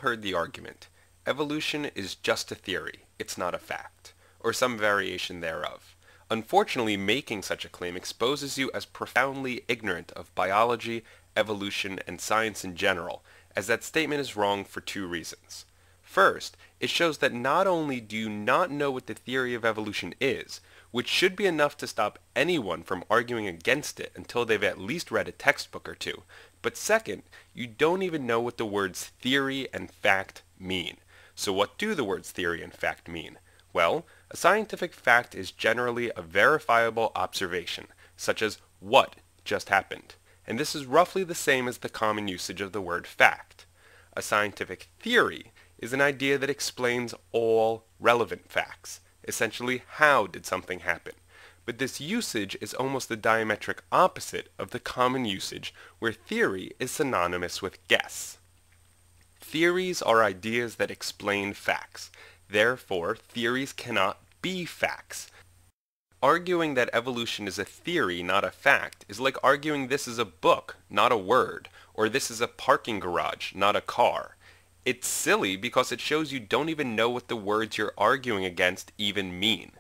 heard the argument, evolution is just a theory, it's not a fact, or some variation thereof. Unfortunately, making such a claim exposes you as profoundly ignorant of biology, evolution, and science in general, as that statement is wrong for two reasons. First, it shows that not only do you not know what the theory of evolution is, which should be enough to stop anyone from arguing against it until they've at least read a textbook or two, but second, you don't even know what the words theory and fact mean. So what do the words theory and fact mean? Well, a scientific fact is generally a verifiable observation, such as what just happened, and this is roughly the same as the common usage of the word fact. A scientific theory is an idea that explains all relevant facts. Essentially, how did something happen? But this usage is almost the diametric opposite of the common usage where theory is synonymous with guess. Theories are ideas that explain facts. Therefore, theories cannot be facts. Arguing that evolution is a theory, not a fact, is like arguing this is a book, not a word, or this is a parking garage, not a car. It's silly because it shows you don't even know what the words you're arguing against even mean.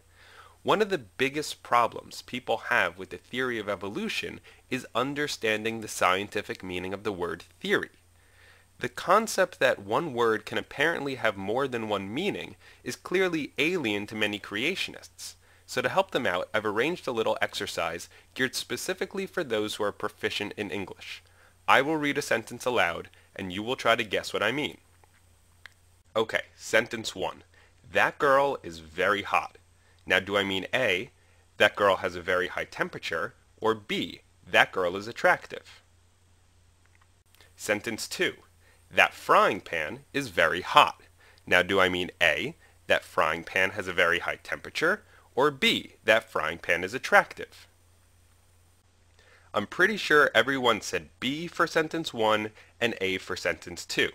One of the biggest problems people have with the theory of evolution is understanding the scientific meaning of the word theory. The concept that one word can apparently have more than one meaning is clearly alien to many creationists. So to help them out, I've arranged a little exercise geared specifically for those who are proficient in English. I will read a sentence aloud, and you will try to guess what I mean. Okay, sentence 1. That girl is very hot. Now, do I mean A, that girl has a very high temperature, or B, that girl is attractive? Sentence 2. That frying pan is very hot. Now, do I mean A, that frying pan has a very high temperature, or B, that frying pan is attractive? I'm pretty sure everyone said B for sentence 1 and A for sentence 2.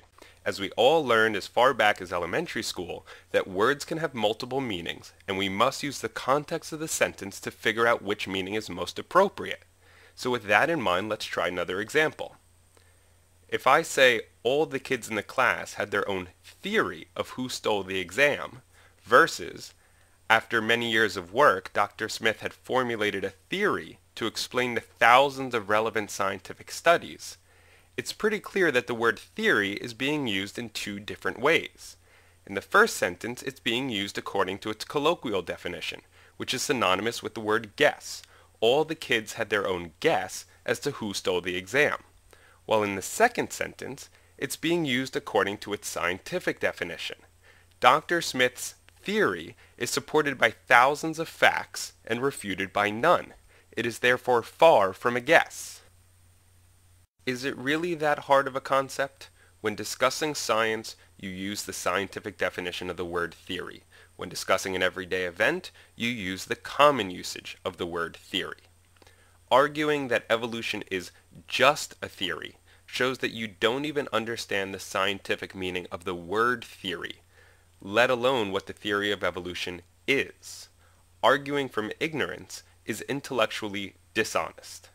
As we all learned as far back as elementary school, that words can have multiple meanings, and we must use the context of the sentence to figure out which meaning is most appropriate. So with that in mind, let's try another example. If I say all the kids in the class had their own theory of who stole the exam, versus after many years of work, Dr. Smith had formulated a theory to explain the thousands of relevant scientific studies, it's pretty clear that the word theory is being used in two different ways. In the first sentence, it's being used according to its colloquial definition, which is synonymous with the word guess. All the kids had their own guess as to who stole the exam. While in the second sentence, it's being used according to its scientific definition. Dr. Smith's theory is supported by thousands of facts and refuted by none. It is therefore far from a guess. Is it really that hard of a concept? When discussing science, you use the scientific definition of the word theory. When discussing an everyday event, you use the common usage of the word theory. Arguing that evolution is just a theory shows that you don't even understand the scientific meaning of the word theory, let alone what the theory of evolution is. Arguing from ignorance is intellectually dishonest.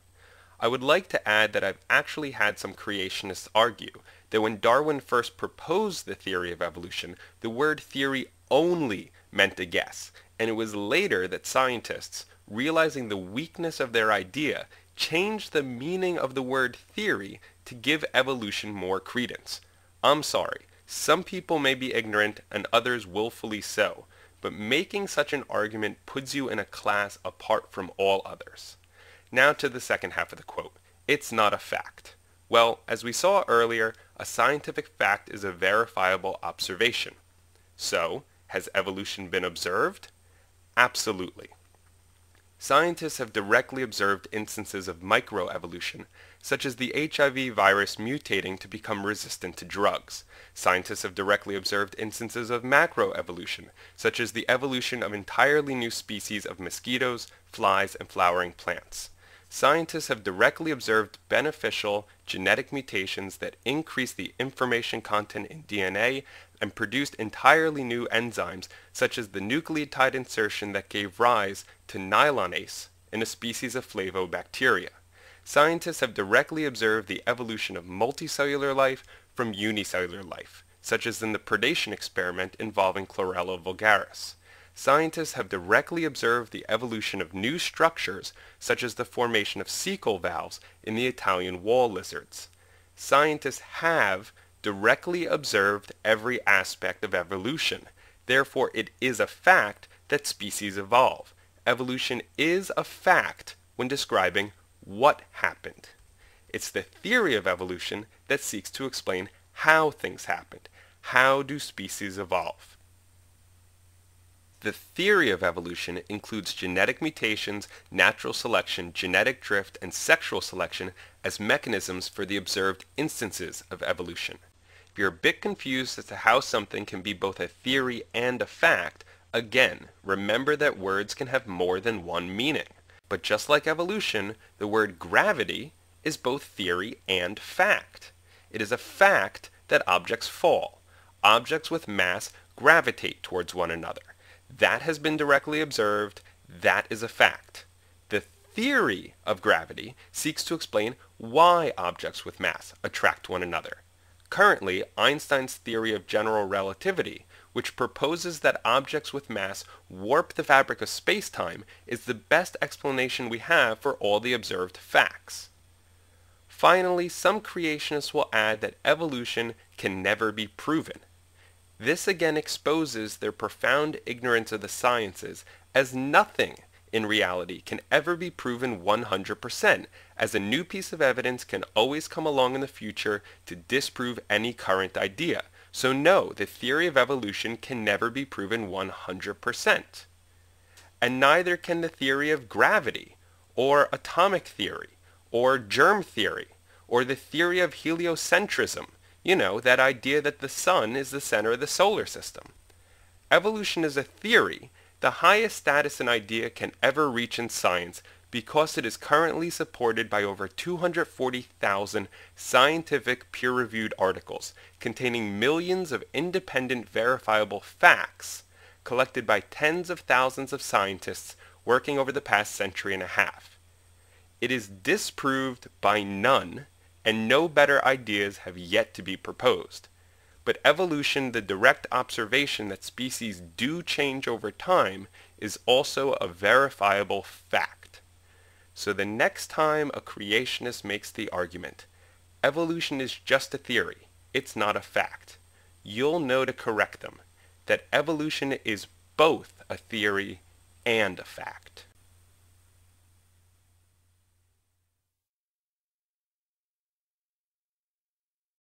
I would like to add that I've actually had some creationists argue that when Darwin first proposed the theory of evolution, the word theory only meant a guess, and it was later that scientists, realizing the weakness of their idea, changed the meaning of the word theory to give evolution more credence. I'm sorry, some people may be ignorant and others willfully so, but making such an argument puts you in a class apart from all others. Now to the second half of the quote. It's not a fact. Well, as we saw earlier, a scientific fact is a verifiable observation. So, has evolution been observed? Absolutely. Scientists have directly observed instances of microevolution, such as the HIV virus mutating to become resistant to drugs. Scientists have directly observed instances of macroevolution, such as the evolution of entirely new species of mosquitoes, flies, and flowering plants. Scientists have directly observed beneficial genetic mutations that increase the information content in DNA and produced entirely new enzymes, such as the nucleotide insertion that gave rise to nylonase in a species of flavobacteria. Scientists have directly observed the evolution of multicellular life from unicellular life, such as in the predation experiment involving Chlorella vulgaris. Scientists have directly observed the evolution of new structures, such as the formation of cecal valves in the Italian wall lizards. Scientists have directly observed every aspect of evolution. Therefore, it is a fact that species evolve. Evolution is a fact when describing what happened. It's the theory of evolution that seeks to explain how things happened. How do species evolve? The theory of evolution includes genetic mutations, natural selection, genetic drift, and sexual selection as mechanisms for the observed instances of evolution. If you're a bit confused as to how something can be both a theory and a fact, again, remember that words can have more than one meaning. But just like evolution, the word gravity is both theory and fact. It is a fact that objects fall. Objects with mass gravitate towards one another. That has been directly observed. That is a fact. The theory of gravity seeks to explain why objects with mass attract one another. Currently, Einstein's theory of general relativity, which proposes that objects with mass warp the fabric of space-time, is the best explanation we have for all the observed facts. Finally, some creationists will add that evolution can never be proven. This again exposes their profound ignorance of the sciences, as nothing in reality can ever be proven 100%, as a new piece of evidence can always come along in the future to disprove any current idea. So no, the theory of evolution can never be proven 100%. And neither can the theory of gravity, or atomic theory, or germ theory, or the theory of heliocentrism. You know, that idea that the sun is the center of the solar system. Evolution is a theory, the highest status an idea can ever reach in science, because it is currently supported by over 240,000 scientific peer-reviewed articles containing millions of independent verifiable facts collected by tens of thousands of scientists working over the past century and a half. It is disproved by none, and no better ideas have yet to be proposed. But evolution, the direct observation that species do change over time, is also a verifiable fact. So the next time a creationist makes the argument, evolution is just a theory, it's not a fact, you'll know to correct them, that evolution is both a theory and a fact.